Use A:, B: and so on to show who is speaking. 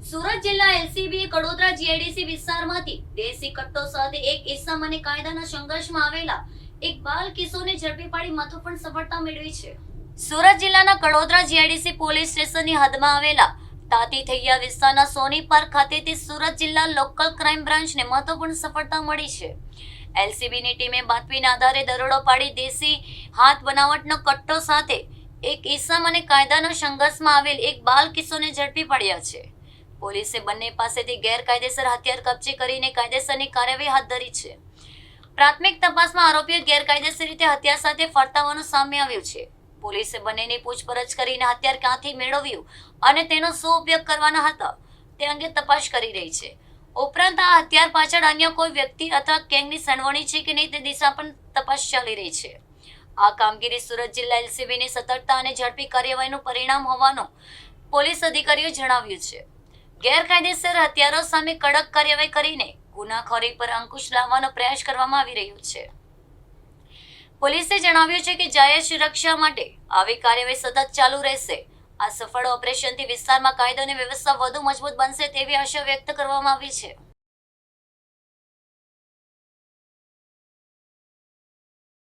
A: સુરત જિલ્લા LCB Kadodara GIDC વિસ્તારમાંથી દેશી કટ્ટો સાથે એક ઇસમ અને કાયદાના સંઘર્ષમાં આવેલા એક બાલ કિશોરને ઝડપી પાડી મહત્વપૂર્ણ સફળતા મેળવી છે. સુરત જિલ્લાના કડોદરા જીઆઈડીસી પોલીસ સ્ટેશનની હદમાં આવેલા તાતી થૈયા વિસ્તારના સોની પાર્ક ખાતેથી સુરત જિલ્લા લોકલ ક્રાઇમ બ્રાન્ચને મહત્વપૂર્ણ સફળતા મળી છે. એલસીબીની ટીમે બાતમીના આધારે દરોડો પાડી દેશી હાથ બનાવટનો કટ્ટો સાથે એક ઇસમ અને કાયદાના સંઘર્ષમાં આવેલ એક બાલ કિશોરને ઝડપી પડ્યા છે. પોલીસે બંને પાસેથી ગેરકાયદેસર હથિયાર કબજે કરીને કાયદેસરની કાર્યવાહી હાથ ધરી છે. પ્રાથમિક તપાસમાં આરોપીઓ ગેરકાયદેસર રીતે હથિયાર સાથે ફરતા હોવાનું સામે આવ્યું છે. પોલીસે બંનેની પૂછપરછ કરીને હથિયાર ક્યાંથી મેળવ્યું અને તેનો શું ઉપયોગ કરવાના હતા તે અંગે તપાસ કરી રહી છે. ઉપરાંત આ હથિયાર પાછળ અન્ય કોઈ વ્યક્તિ અથવા ગેંગની સંડોવણી છે કે નહીં તે દિશા પણ તપાસ ચાલી રહી છે. આ કામગીરી સુરત જિલ્લા એલસીબીની સતર્કતા અને ઝડપી કાર્યવાહીનું પરિણામ હોવાનું પોલીસ અધિકારીઓએ જણાવ્યું છે. ગેરકાયદેસર હથિયારો સામે કડક કાર્યવાહી કરીને ગુનાખોરી પર અંકુશ લાવવાનો પ્રયાસ કરવામાં આવી રહ્યો છે. પોલીસે જણાવ્યું છે કે જાહેર સુરક્ષા માટે આવી કાર્યવાહી સતત ચાલુ રહેશે. આ સફળ ઓપરેશનથી વિસ્તારમાં કાયદો અને વ્યવસ્થા વધુ મજબૂત બનશે તેવી આશા વ્યક્ત કરવામાં આવી છે.